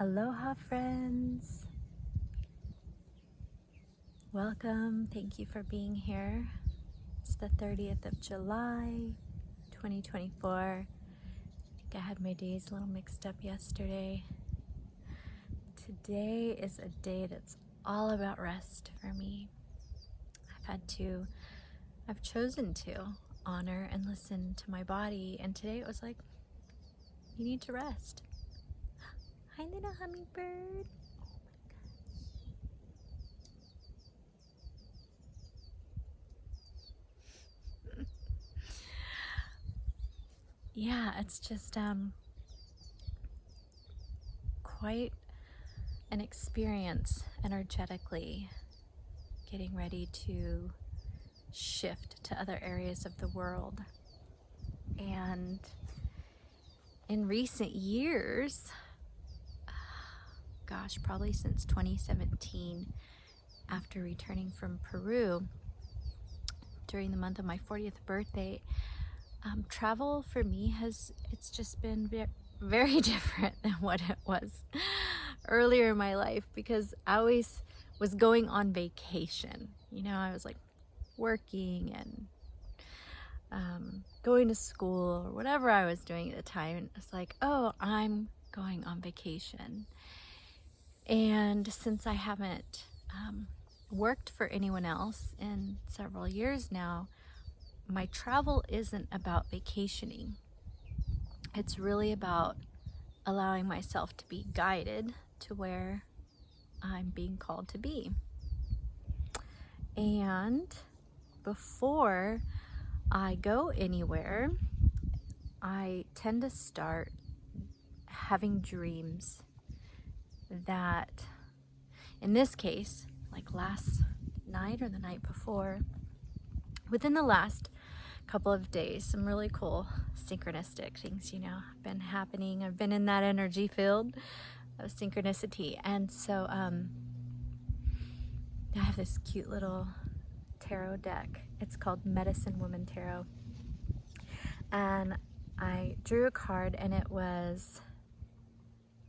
Aloha, friends. Welcome. Thank you for being here. It's the 30th of July, 2024. I think I had my days a little mixed up yesterday. Today is a day that's all about rest for me. I've chosen to honor and listen to my body, and today it was like, you need to rest. Hi, little hummingbird. Yeah, it's just quite an experience energetically, getting ready to shift to other areas of the world. And in recent years, probably since 2017, after returning from Peru during the month of my 40th birthday, travel for me it's just been very different than what it was earlier in my life, because I always was going on vacation. I was like working and going to school or whatever I was doing at the time, and it's like, oh, I'm going on vacation. And since I haven't worked for anyone else in several years now, my travel isn't about vacationing. It's really about allowing myself to be guided to where I'm being called to be. And before I go anywhere, I tend to start having dreams that, in this case, like last night or the night before, within the last couple of days, some really cool synchronistic things, have been happening. I've been in that energy field of synchronicity. And so I have this cute little tarot deck. It's called Medicine Woman Tarot. And I drew a card, and it was,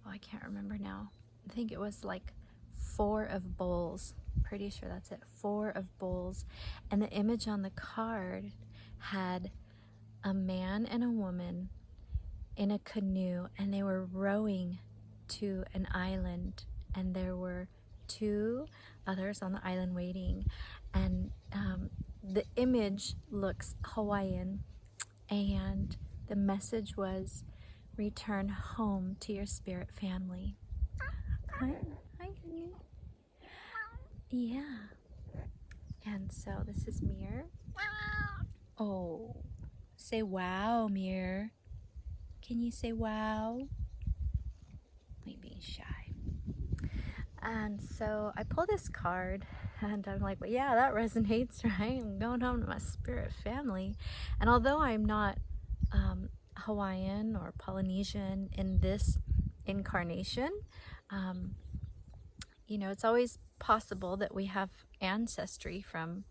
I can't remember now. I think it was like 4 of bowls. Pretty sure that's it. 4 of bowls. And the image on the card had a man and a woman in a canoe, and they were rowing to an island, and there were 2 others on the island waiting. And the image looks Hawaiian, and the message was, return home to your spirit family. Hi, honey. Yeah. And so this is Mir. Oh, say wow, Mir. Can you say wow? Maybe shy. And so I pull this card, and I'm like, well, yeah, that resonates, right? I'm going home to my spirit family. And although I'm not Hawaiian or Polynesian in this incarnation, it's always possible that we have ancestry from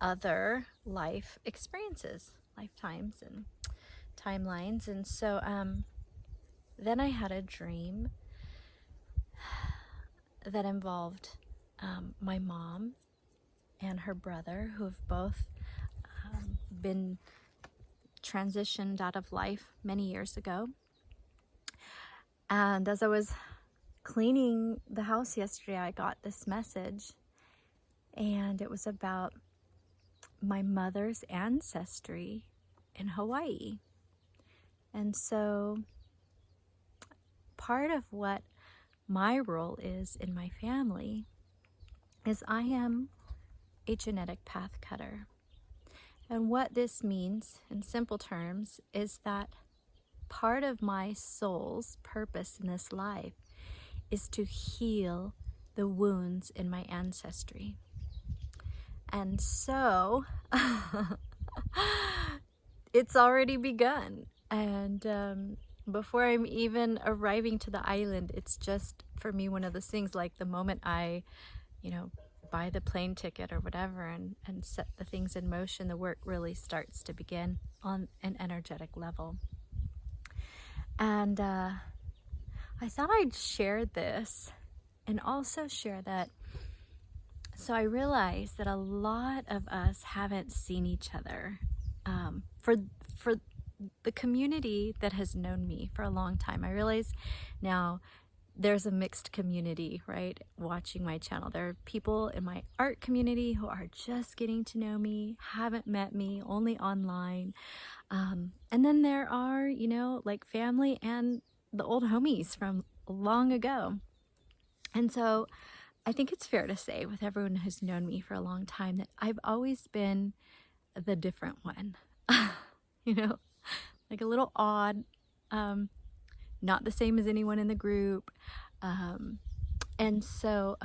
other life experiences, lifetimes and timelines. And so then I had a dream that involved my mom and her brother, who have both been transitioned out of life many years ago. And as I was cleaning the house yesterday, I got this message, and it was about my mother's ancestry in Hawaii. And so part of what my role is in my family is I am a genetic path cutter. And what this means in simple terms is that part of my soul's purpose in this life is to heal the wounds in my ancestry. And so it's already begun. And before I'm even arriving to the island, it's just, for me, one of those things, like the moment I, buy the plane ticket or whatever and set the things in motion, the work really starts to begin on an energetic level. And I I thought I'd share this and also share that. So I realized that a lot of us haven't seen each other. For the community that has known me for a long time, I realize now there's a mixed community, right? Watching my channel. There are people in my art community who are just getting to know me, haven't met me, only online. And then there are, you know, like family and the old homies from long ago. And so I think it's fair to say, with everyone who's known me for a long time, that I've always been the different one. You know, like a little odd, not the same as anyone in the group. And so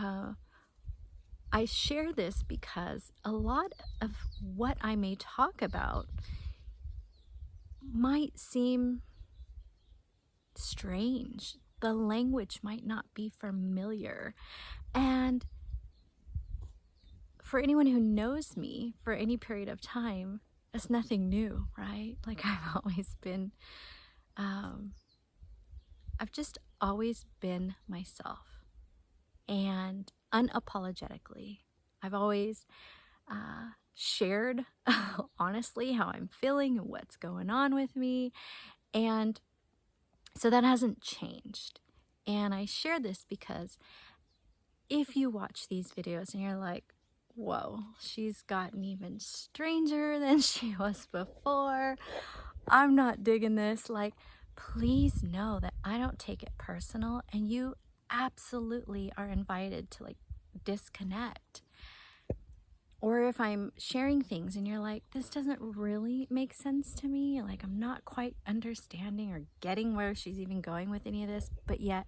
I share this because a lot of what I may talk about might seem strange. The language might not be familiar. And for anyone who knows me for any period of time, it's nothing new, right? Like I've always been, I've just always been myself, and unapologetically. I've always shared honestly how I'm feeling and what's going on with me. And so that hasn't changed. And I share this because if you watch these videos and you're like, whoa, she's gotten even stranger than she was before, I'm not digging this, like, please know that I don't take it personal, and you absolutely are invited to like disconnect. Or if I'm sharing things and you're like, this doesn't really make sense to me, like I'm not quite understanding or getting where she's even going with any of this, but yet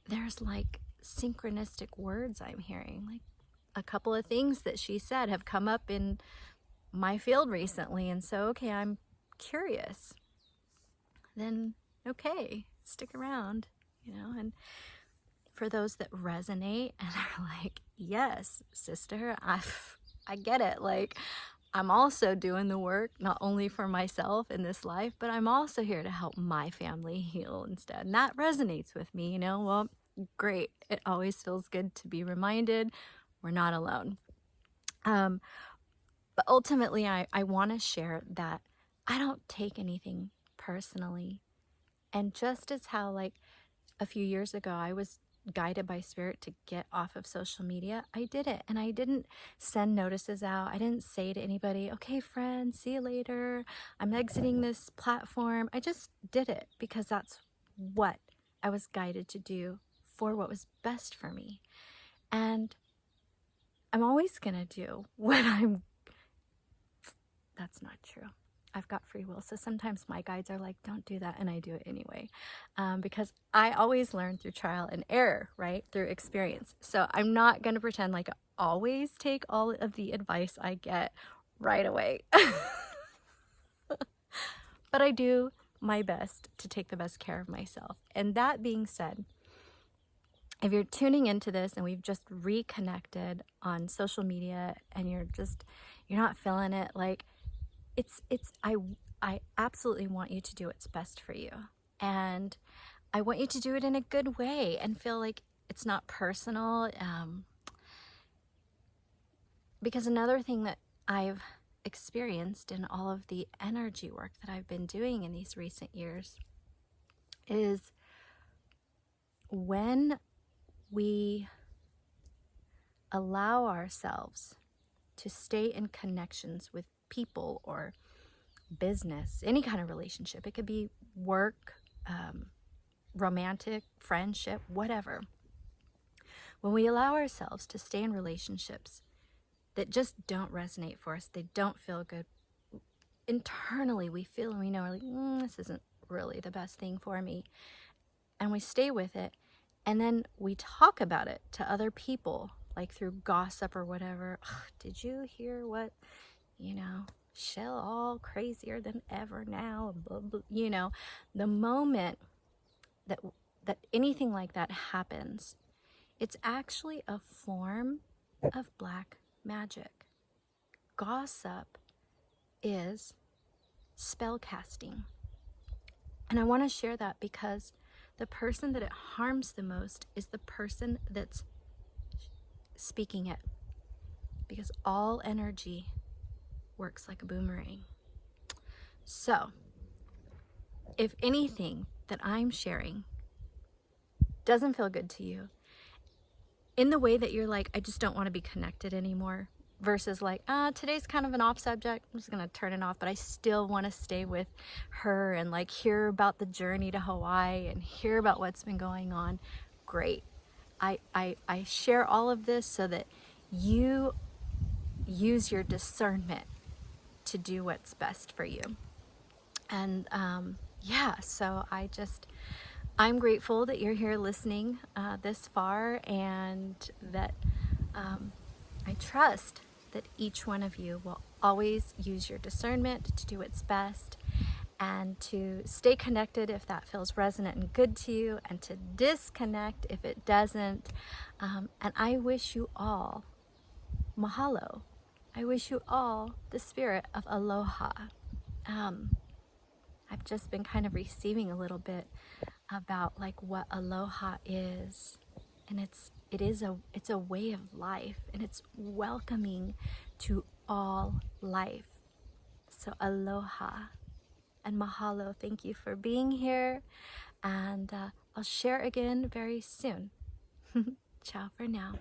there's like synchronistic words I'm hearing. Like a couple of things that she said have come up in my field recently, and so okay, I'm curious. Then okay, stick around, you know. And for those that resonate and are like, yes, sister, I get it. Like, I'm also doing the work, not only for myself in this life, but I'm also here to help my family heal instead. And that resonates with me, you know. Well, great. It always feels good to be reminded we're not alone. But ultimately, I want to share that I don't take anything personally. And just as how, like, a few years ago, I was guided by spirit to get off of social media, I did it. And I didn't send notices out. I didn't say to anybody, okay, friends, see you later, I'm exiting this platform. I just did it because that's what I was guided to do for what was best for me. And I'm always gonna do what that's not true. I've got free will. So sometimes my guides are like, don't do that. And I do it anyway. Because I always learn through trial and error, right? Through experience. So I'm not going to pretend like I always take all of the advice I get right away. But I do my best to take the best care of myself. And that being said, if you're tuning into this and we've just reconnected on social media and you're not feeling it, like, I absolutely want you to do what's best for you. And I want you to do it in a good way and feel like it's not personal. Because another thing that I've experienced in all of the energy work that I've been doing in these recent years is when we allow ourselves to stay in connections with people or business, any kind of relationship. It could be work, romantic, friendship, whatever. When we allow ourselves to stay in relationships that just don't resonate for us, they don't feel good, internally we feel and we know, we're like, this isn't really the best thing for me. And we stay with it. And then we talk about it to other people, like through gossip or whatever. Did you hear what, Shell all crazier than ever now, blah, blah, the moment that anything like that happens, it's actually a form of black magic. Gossip is spell casting. And I want to share that because the person that it harms the most is the person that's speaking it, because all energy works like a boomerang. So if anything that I'm sharing doesn't feel good to you, in the way that you're like, I just don't want to be connected anymore, versus like, today's kind of an off subject, I'm just gonna turn it off, but I still want to stay with her and like hear about the journey to Hawaii and hear about what's been going on, great. I share all of this so that you use your discernment to do what's best for you. And yeah, so I'm grateful that you're here listening this far, and that I trust that each one of you will always use your discernment to do what's best, and to stay connected if that feels resonant and good to you, and to disconnect if it doesn't. And I wish you all mahalo. I wish you all the spirit of aloha. I've just been kind of receiving a little bit about like what aloha is, and it's a way of life, and it's welcoming to all life. So aloha and mahalo. Thank you for being here, and I'll share again very soon. Ciao for now.